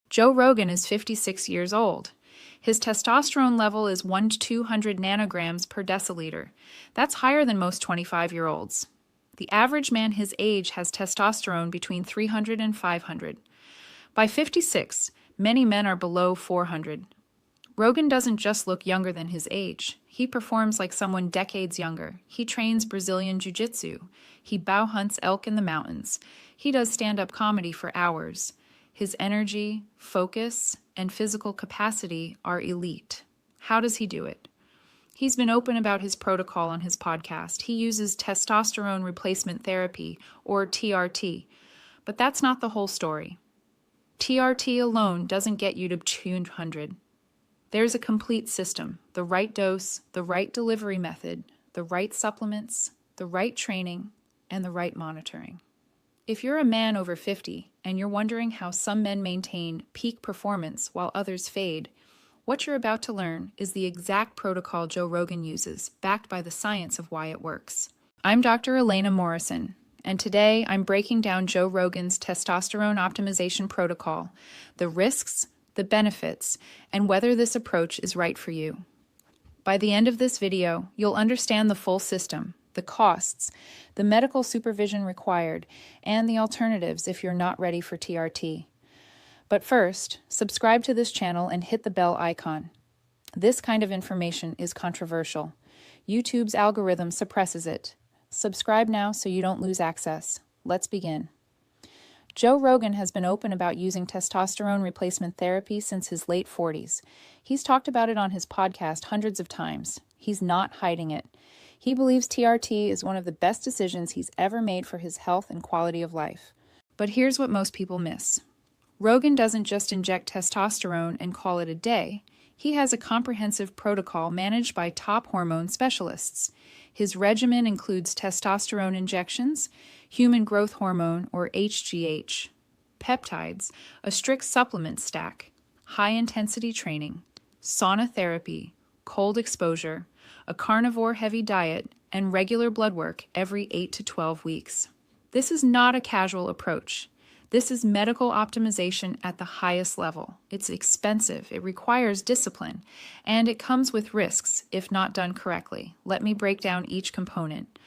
Joe Rogan is 56 years old. His testosterone level is 1 to 200 nanograms per deciliter. That's higher than most 25-year-olds. The average man his age has testosterone between 300 and 500. By 56, many men are below 400. Rogan doesn't just look younger than his age. He performs like someone decades younger. He trains Brazilian jiu-jitsu. He bow hunts elk in the mountains. He does stand-up comedy for hours. His energy, focus, and physical capacity are elite. How does he do it? He's been open about his protocol on his podcast. He uses testosterone replacement therapy, or TRT. But that's not the whole story. TRT alone doesn't get you to 200. There's a complete system: the right dose, the right delivery method, the right supplements, the right training, and the right monitoring. If you're a man over 50 and you're wondering how some men maintain peak performance while others fade, what you're about to learn is the exact protocol Joe Rogan uses, backed by the science of why it works. I'm Dr. Elena Morrison, and today I'm breaking down Joe Rogan's testosterone optimization protocol, the risks, the benefits, and whether this approach is right for you. By the end of this video, you'll understand the full system, the costs, the medical supervision required, and the alternatives if you're not ready for TRT. But first, subscribe to this channel and hit the bell icon. This kind of information is controversial. YouTube's algorithm suppresses it. Subscribe now so you don't lose access. Let's begin. Joe Rogan has been open about using testosterone replacement therapy since his late 40s. He's talked about it on his podcast hundreds of times. He's not hiding it. He believes TRT is one of the best decisions he's ever made for his health and quality of life. But here's what most people miss. Rogan doesn't just inject testosterone and call it a day. He has a comprehensive protocol managed by top hormone specialists. His regimen includes testosterone injections, human growth hormone or HGH, peptides, a strict supplement stack, high-intensity training, sauna therapy, cold exposure, a carnivore heavy diet, and regular blood work every 8 to 12 weeks. This is not a casual approach. This is medical optimization at the highest level. It's expensive, it requires discipline, and it comes with risks if not done correctly. Let me break down each component.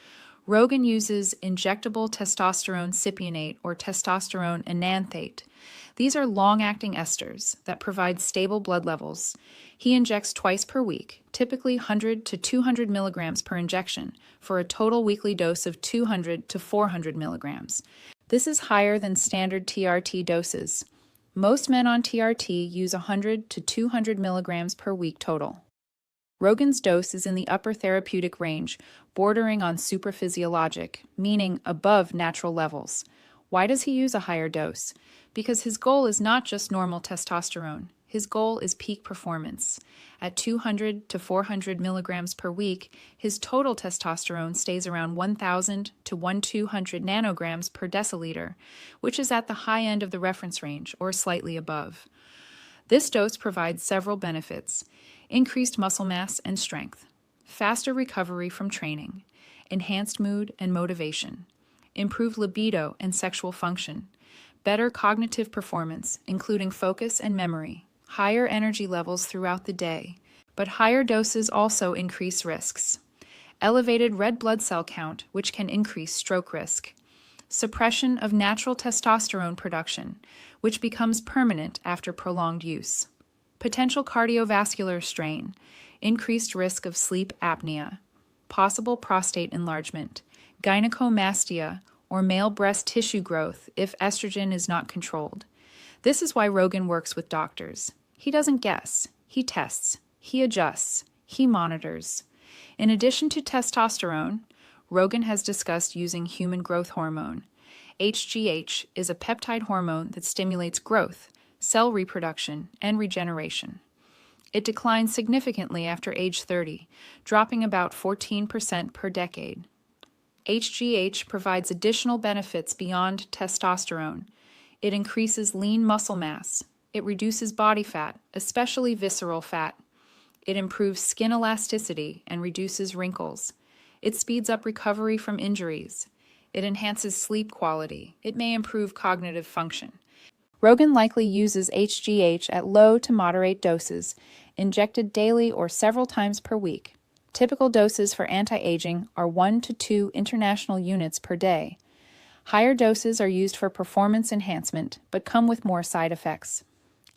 Rogan uses injectable testosterone cypionate or testosterone enanthate. These are long-acting esters that provide stable blood levels. He injects twice per week, typically 100 to 200 milligrams per injection, for a total weekly dose of 200 to 400 milligrams. This is higher than standard TRT doses. Most men on TRT use 100 to 200 milligrams per week total. Rogan's dose is in the upper therapeutic range, bordering on supraphysiologic, meaning above natural levels. Why does he use a higher dose? Because his goal is not just normal testosterone. His goal is peak performance. At 200 to 400 milligrams per week, his total testosterone stays around 1,000 to 1,200 nanograms per deciliter, which is at the high end of the reference range, or slightly above. This dose provides several benefits: increased muscle mass and strength, faster recovery from training, enhanced mood and motivation, improved libido and sexual function, better cognitive performance, including focus and memory, higher energy levels throughout the day, but higher doses also increase risks. Elevated red blood cell count, which can increase stroke risk. Suppression of natural testosterone production, which becomes permanent after prolonged use. Potential cardiovascular strain, increased risk of sleep apnea, possible prostate enlargement, gynecomastia, or male breast tissue growth if estrogen is not controlled. This is why Rogan works with doctors. He doesn't guess. He tests. He adjusts. He monitors. In addition to testosterone, Rogan has discussed using human growth hormone. HGH is a peptide hormone that stimulates growth, cell reproduction, and regeneration. It declines significantly after age 30, dropping about 14% per decade. HGH provides additional benefits beyond testosterone. It increases lean muscle mass. It reduces body fat, especially visceral fat. It improves skin elasticity and reduces wrinkles. It speeds up recovery from injuries. It enhances sleep quality. It may improve cognitive function. Rogan likely uses HGH at low to moderate doses, injected daily or several times per week. Typical doses for anti-aging are 1 to 2 international units per day. Higher doses are used for performance enhancement, but come with more side effects.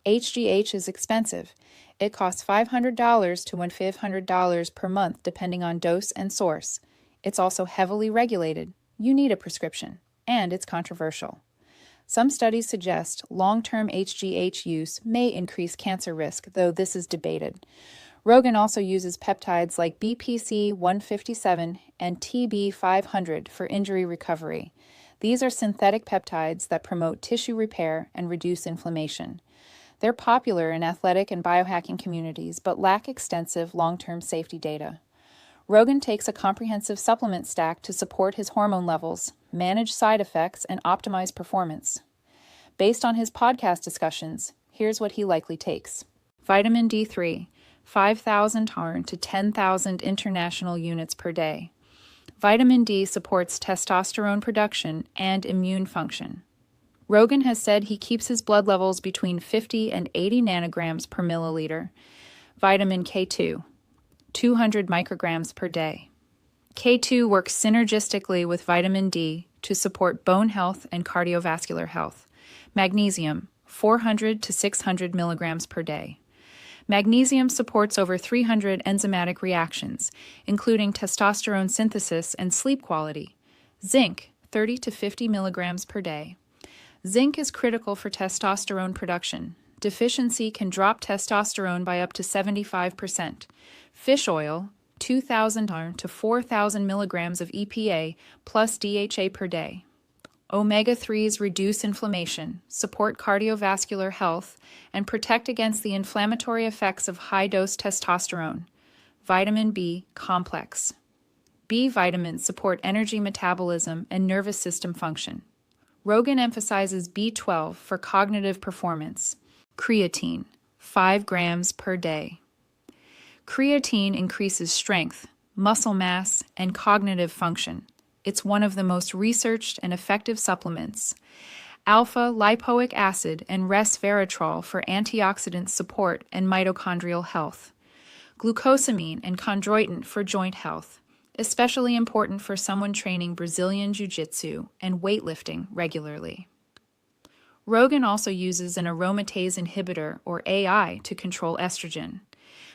HGH is expensive. It costs $500 to $1,500 per month depending on dose and source. It's also heavily regulated. You need a prescription, and it's controversial. Some studies suggest long-term HGH use may increase cancer risk, though this is debated. Rogan also uses peptides like BPC 157 and TB 500 for injury recovery. These are synthetic peptides that promote tissue repair and reduce inflammation. They're popular in athletic and biohacking communities, but lack extensive long-term safety data. Rogan takes a comprehensive supplement stack to support his hormone levels, manage side effects, and optimize performance. Based on his podcast discussions, here's what he likely takes. Vitamin D3, 5,000 to 10,000 international units per day. Vitamin D supports testosterone production and immune function. Rogan has said he keeps his blood levels between 50 and 80 nanograms per milliliter. Vitamin K2, 200 micrograms per day. K2 works synergistically with vitamin D to support bone health and cardiovascular health. Magnesium, 400 to 600 milligrams per day. Magnesium supports over 300 enzymatic reactions, including testosterone synthesis and sleep quality. Zinc, 30 to 50 milligrams per day. Zinc is critical for testosterone production. Deficiency can drop testosterone by up to 75%. Fish oil, 2,000 to 4,000 milligrams of EPA plus DHA per day. Omega-3s reduce inflammation, support cardiovascular health, and protect against the inflammatory effects of high-dose testosterone. Vitamin B complex. B vitamins support energy metabolism and nervous system function. Rogan emphasizes B12 for cognitive performance. Creatine, 5 grams per day. Creatine increases strength, muscle mass, and cognitive function. It's one of the most researched and effective supplements. Alpha lipoic acid and resveratrol for antioxidant support and mitochondrial health. Glucosamine and chondroitin for joint health, especially important for someone training Brazilian jiu-jitsu and weightlifting regularly. Rogan also uses an aromatase inhibitor, or AI, to control estrogen.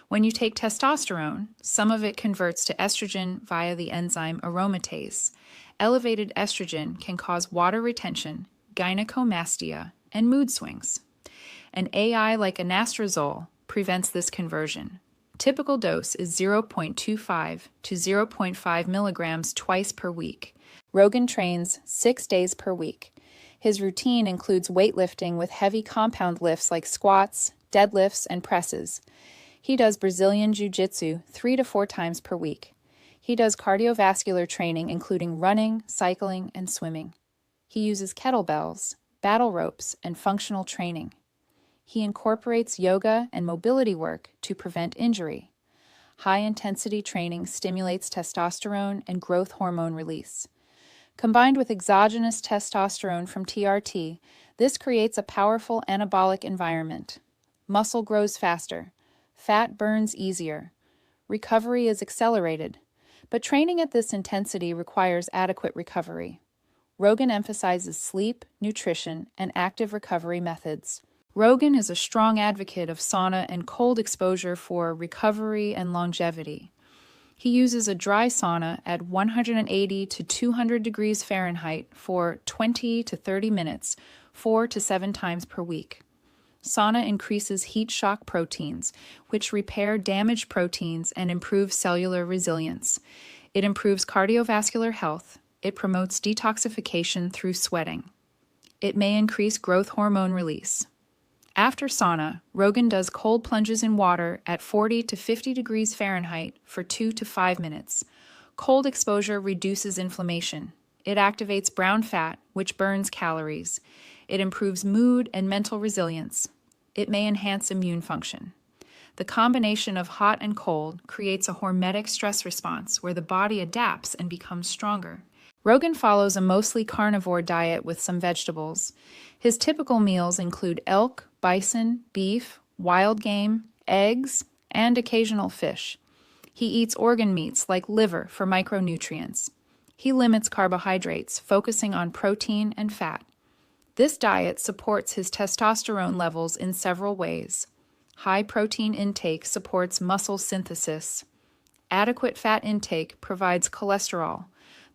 When you take testosterone, some of it converts to estrogen via the enzyme aromatase. Elevated estrogen can cause water retention, gynecomastia, and mood swings. An AI like anastrozole prevents this conversion. Typical dose is 0.25 to 0.5 milligrams twice per week. Rogan trains 6 days per week. His routine includes weightlifting with heavy compound lifts like squats, deadlifts, and presses. He does Brazilian jiu-jitsu 3 to 4 times per week. He does cardiovascular training including running, cycling, and swimming. He uses kettlebells, battle ropes, and functional training. He incorporates yoga and mobility work to prevent injury. High-intensity training stimulates testosterone and growth hormone release. Combined with exogenous testosterone from TRT, this creates a powerful anabolic environment. Muscle grows faster. Fat burns easier. Recovery is accelerated. But training at this intensity requires adequate recovery. Rogan emphasizes sleep, nutrition, and active recovery methods. Rogan is a strong advocate of sauna and cold exposure for recovery and longevity. He uses a dry sauna at 180 to 200 degrees Fahrenheit for 20 to 30 minutes, 4 to 7 times per week. Sauna increases heat shock proteins, which repair damaged proteins and improve cellular resilience. It improves cardiovascular health. It promotes detoxification through sweating. It may increase growth hormone release. After sauna, Rogan does cold plunges in water at 40 to 50 degrees Fahrenheit for 2 to 5 minutes. Cold exposure reduces inflammation. It activates brown fat, which burns calories. It improves mood and mental resilience. It may enhance immune function. The combination of hot and cold creates a hormetic stress response where the body adapts and becomes stronger. Rogan follows a mostly carnivore diet with some vegetables. His typical meals include elk, bison, beef, wild game, eggs, and occasional fish. He eats organ meats like liver for micronutrients. He limits carbohydrates, focusing on protein and fat. This diet supports his testosterone levels in several ways. High protein intake supports muscle synthesis. Adequate fat intake provides cholesterol,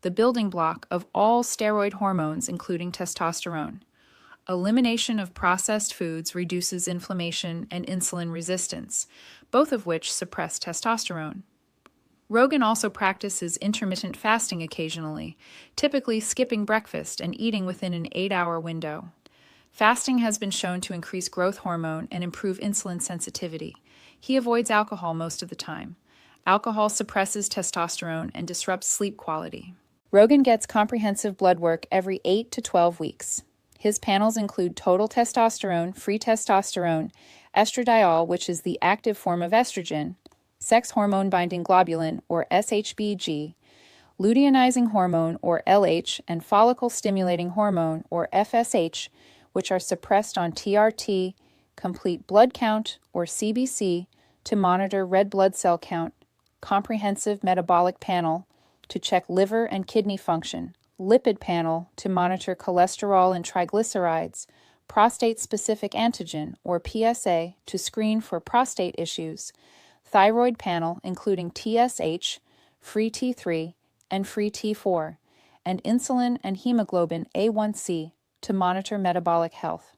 the building block of all steroid hormones, including testosterone. Elimination of processed foods reduces inflammation and insulin resistance, both of which suppress testosterone. Rogan also practices intermittent fasting occasionally, typically skipping breakfast and eating within an 8-hour window. Fasting has been shown to increase growth hormone and improve insulin sensitivity. He avoids alcohol most of the time. Alcohol suppresses testosterone and disrupts sleep quality. Rogan gets comprehensive blood work every 8 to 12 weeks. His panels include total testosterone, free testosterone, estradiol, which is the active form of estrogen, sex hormone-binding globulin, or SHBG, luteinizing hormone, or LH, and follicle-stimulating hormone, or FSH, which are suppressed on TRT, complete blood count, or CBC, to monitor red blood cell count, comprehensive metabolic panel, to check liver and kidney function, lipid panel, to monitor cholesterol and triglycerides, prostate-specific antigen, or PSA, to screen for prostate issues, thyroid panel, including TSH, free T3, and free T4, and insulin and hemoglobin A1C to monitor metabolic health.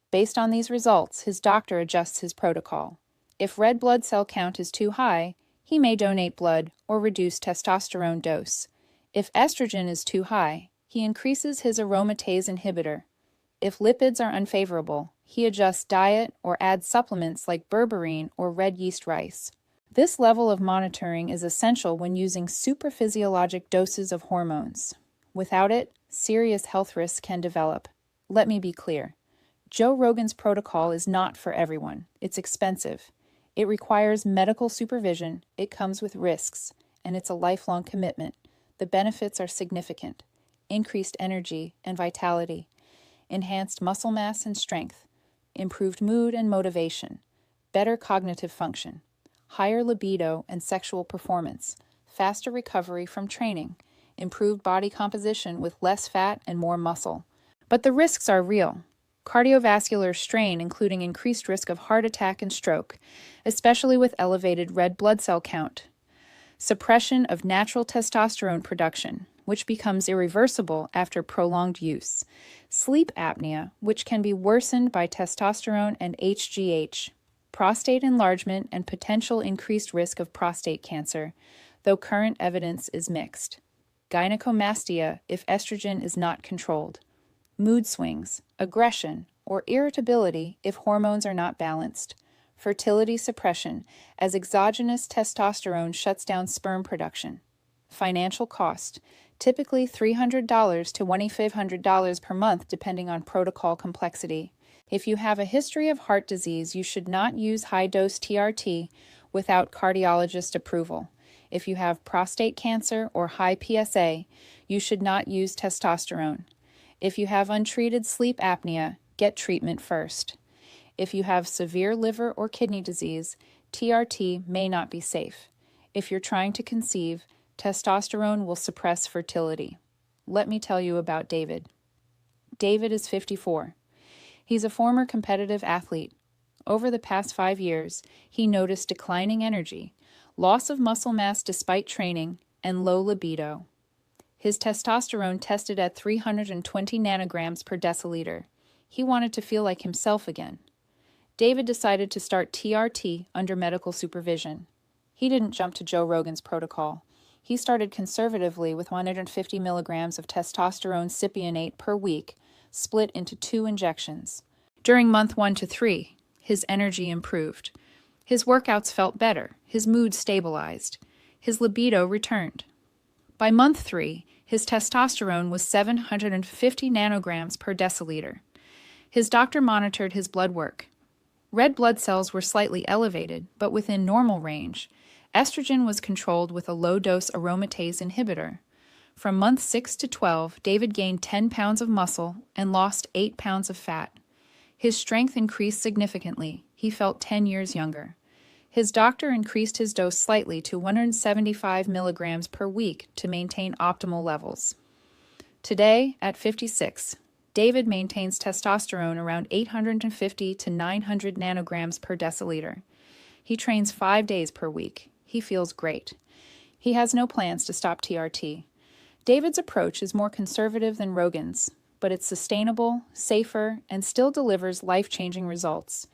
Based on these results, his doctor adjusts his protocol. If red blood cell count is too high, he may donate blood or reduce testosterone dose. If estrogen is too high, he increases his aromatase inhibitor. If lipids are unfavorable, he adjusts diet or adds supplements like berberine or red yeast rice. This level of monitoring is essential when using supraphysiologic doses of hormones. Without it, serious health risks can develop. Let me be clear. Joe Rogan's protocol is not for everyone. It's expensive. It requires medical supervision, it comes with risks, and it's a lifelong commitment. The benefits are significant: increased energy and vitality, enhanced muscle mass and strength, improved mood and motivation, better cognitive function, higher libido and sexual performance, faster recovery from training, improved body composition with less fat and more muscle. But the risks are real. Cardiovascular strain, including increased risk of heart attack and stroke, especially with elevated red blood cell count. Suppression of natural testosterone production, which becomes irreversible after prolonged use. Sleep apnea, which can be worsened by testosterone and HGH. Prostate enlargement and potential increased risk of prostate cancer, though current evidence is mixed. Gynecomastia if estrogen is not controlled. Mood swings, aggression, or irritability if hormones are not balanced. Fertility suppression, as exogenous testosterone shuts down sperm production. Financial cost, typically $300 to $2,500 per month depending on protocol complexity. If you have a history of heart disease, you should not use high-dose TRT without cardiologist approval. If you have prostate cancer or high PSA, you should not use testosterone. If you have untreated sleep apnea, get treatment first. If you have severe liver or kidney disease, TRT may not be safe. If you're trying to conceive, testosterone will suppress fertility. Let me tell you about David. David is 54. He's a former competitive athlete. Over the past 5 years, he noticed declining energy, loss of muscle mass despite training, and low libido. His testosterone tested at 320 nanograms per deciliter. He wanted to feel like himself again. David decided to start TRT under medical supervision. He didn't jump to Joe Rogan's protocol. He started conservatively with 150 milligrams of testosterone cypionate per week, split into 2 injections. During month 1 to 3, his energy improved. His workouts felt better. His mood stabilized. His libido returned. By month 3, his testosterone was 750 nanograms per deciliter. His doctor monitored his blood work. Red blood cells were slightly elevated, but within normal range. Estrogen was controlled with a low-dose aromatase inhibitor. From month 6 to 12, David gained 10 pounds of muscle and lost 8 pounds of fat. His strength increased significantly. He felt 10 years younger. His doctor increased his dose slightly to 175 milligrams per week to maintain optimal levels. Today, at 56, David maintains testosterone around 850 to 900 nanograms per deciliter. He trains 5 days per week. He feels great. He has no plans to stop TRT. David's approach is more conservative than ROGAN'S, but it's sustainable, safer, and still delivers life-changing results.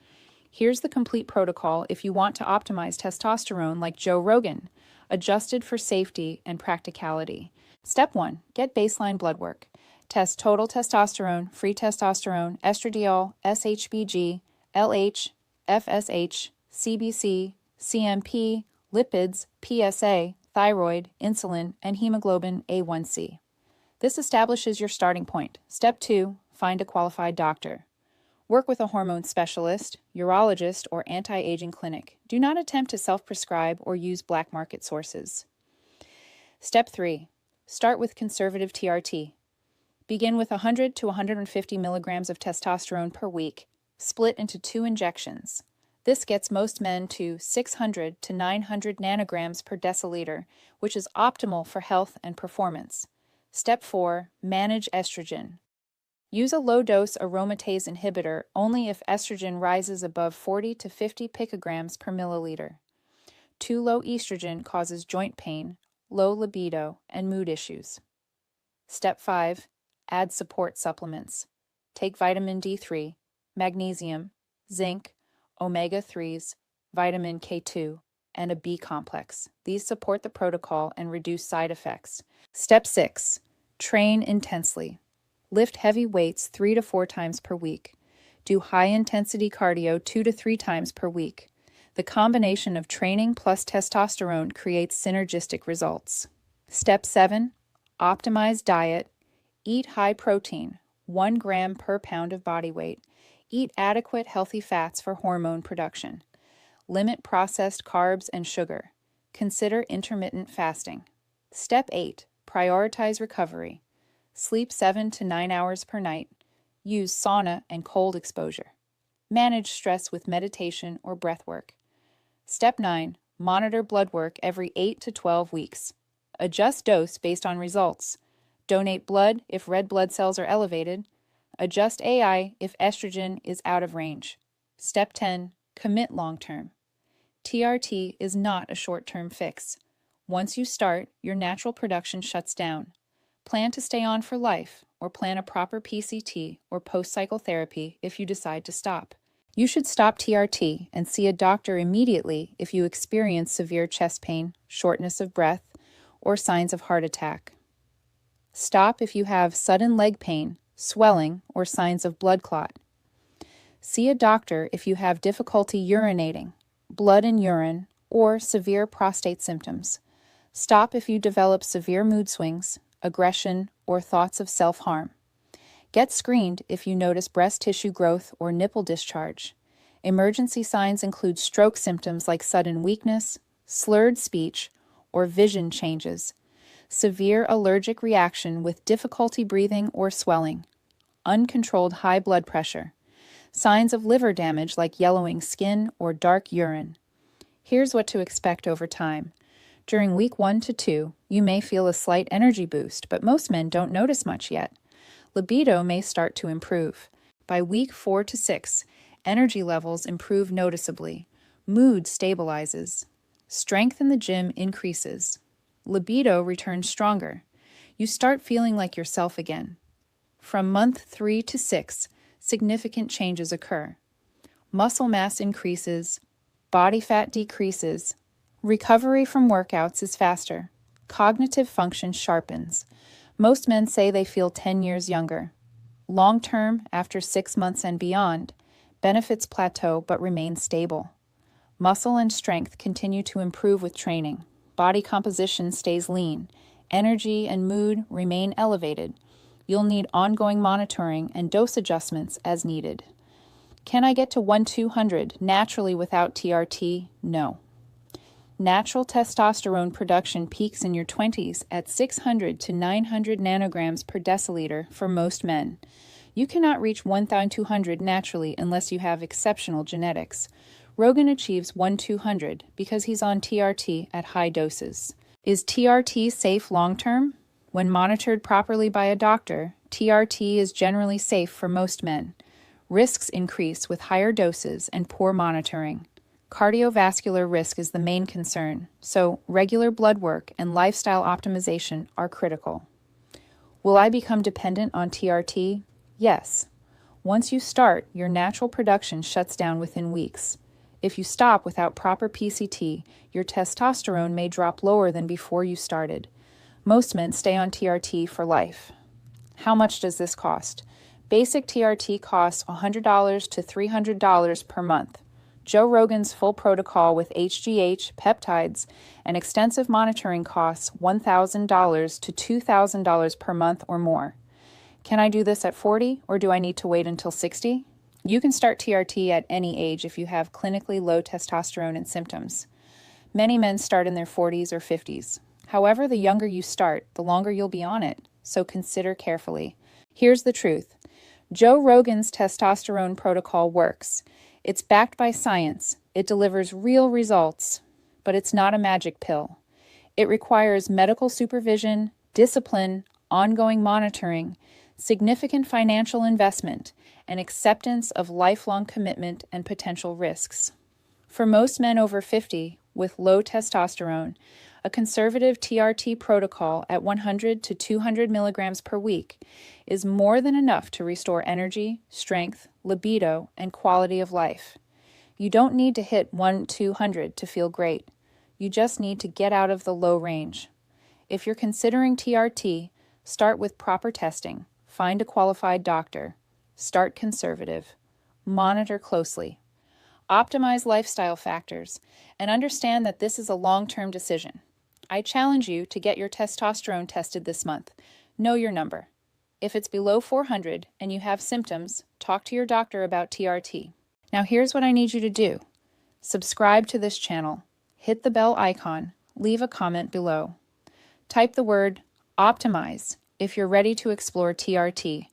Here's the complete protocol if you want to optimize testosterone like Joe Rogan, adjusted for safety and practicality. Step 1. Get baseline blood work. Test total testosterone, free testosterone, estradiol, SHBG, LH, FSH, CBC, CMP, lipids, PSA, thyroid, insulin, and hemoglobin A1C. This establishes your starting point. Step 2. Find a qualified doctor. Work with a hormone specialist, urologist, or anti-aging clinic. Do not attempt to self-prescribe or use black market sources. Step 3. Start with conservative TRT. Begin with 100 to 150 milligrams of testosterone per week, split into 2 injections. This gets most men to 600 to 900 nanograms per deciliter, which is optimal for health and performance. Step 4. Manage estrogen. Use a low-dose aromatase inhibitor only if estrogen rises above 40 to 50 picograms per milliliter. Too low estrogen causes joint pain, low libido, and mood issues. Step 5. Add support supplements. Take vitamin D3, magnesium, zinc, omega-3s, vitamin K2, and a B complex. These support the protocol and reduce side effects. Step 6. Train intensely. Lift heavy weights 3 to 4 times per week. Do high-intensity cardio 2 to 3 times per week. The combination of training plus testosterone creates synergistic results. Step 7. Optimize diet. Eat high protein, 1 gram per pound of body weight. Eat adequate healthy fats for hormone production. Limit processed carbs and sugar. Consider intermittent fasting. Step 8. Prioritize recovery. Sleep 7 to 9 hours per night. Use sauna and cold exposure. Manage stress with meditation or breath work. Step 9. Monitor blood work every 8 to 12 weeks. Adjust dose based on results. Donate blood if red blood cells are elevated. Adjust AI if estrogen is out of range. Step 10. Commit long-term. TRT is not a short-term fix. Once you start, your natural production shuts down. Plan to stay on for life, or plan a proper PCT or post-cycle therapy if you decide to stop. You should stop TRT and see a doctor immediately if you experience severe chest pain, shortness of breath, or signs of heart attack. Stop if you have sudden leg pain, swelling, or signs of blood clot. See a doctor if you have difficulty urinating, blood in urine, or severe prostate symptoms. Stop if you develop severe mood swings, aggression, or thoughts of self-harm. Get screened if you notice breast tissue growth or nipple discharge. Emergency signs include stroke symptoms like sudden weakness, slurred speech, or vision changes, severe allergic reaction with difficulty breathing or swelling, uncontrolled high blood pressure, signs of liver damage like yellowing skin or dark urine. Here's what to expect over time. During week 1 to 2, you may feel a slight energy boost, but most men don't notice much yet. Libido may start to improve. By week 4 to 6, energy levels improve noticeably. Mood stabilizes. Strength in the gym increases. Libido returns stronger. You start feeling like yourself again. From month 3 to 6, significant changes occur. Muscle mass increases. Body fat decreases. Recovery from workouts is faster. Cognitive function sharpens. Most men say they feel 10 years younger. Long-term, after 6 months and beyond, benefits plateau but remain stable. Muscle and strength continue to improve with training. Body composition stays lean. Energy and mood remain elevated. You'll need ongoing monitoring and dose adjustments as needed. Can I get to 1-200 naturally without TRT? No. Natural testosterone production peaks in your 20s at 600 to 900 nanograms per deciliter for most men. You cannot reach 1,200 naturally unless you have exceptional genetics. Rogan achieves 1,200 because he's on TRT at high doses. Is TRT safe long-term? When monitored properly by a doctor, TRT is generally safe for most men. Risks increase with higher doses and poor monitoring. Cardiovascular risk is the main concern, so regular blood work and lifestyle optimization are critical. Will I become dependent on TRT? Yes. Once you start, your natural production shuts down within weeks. If you stop without proper PCT, your testosterone may drop lower than before you started. Most men stay on TRT for life. How much does this cost? Basic TRT costs $100 to $300 per month. Joe Rogan's full protocol with HGH, peptides, and extensive monitoring costs $1,000 to $2,000 per month or more. Can I do this at 40, or do I need to wait until 60? You can start TRT at any age if you have clinically low testosterone and symptoms. Many men start in their 40s or 50s. However, the younger you start, the longer you'll be on it, so consider carefully. Here's the truth. Joe Rogan's testosterone protocol works. It's backed by science. It delivers real results, but it's not a magic pill. It requires medical supervision, discipline, ongoing monitoring, significant financial investment, and acceptance of lifelong commitment and potential risks. For most men over 50 with low testosterone, a conservative TRT protocol at 100 to 200 milligrams per week is more than enough to restore energy, strength, libido, and quality of life. You don't need to hit 1,200 to feel great. You just need to get out of the low range. If you're considering TRT, start with proper testing. Find a qualified doctor. Start conservative. Monitor closely. Optimize lifestyle factors, and understand that this is a long-term decision. I challenge you to get your testosterone tested this month. Know your number. If it's below 400 and you have symptoms, talk to your doctor about TRT. Now here's what I need you to do. Subscribe to this channel. Hit the bell icon. Leave a comment below. Type the word optimize if you're ready to explore TRT.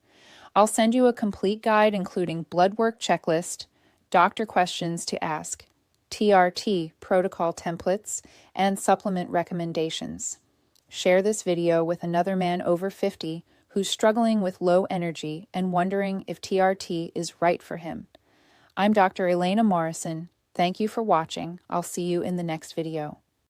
I'll send you a complete guide including blood work checklist, doctor questions to ask, TRT protocol templates, and supplement recommendations. Share this video with another man over 50 who's struggling with low energy and wondering if TRT is right for him. I'm Dr. Elena Morrison. Thank you for watching. I'll see you in the next video.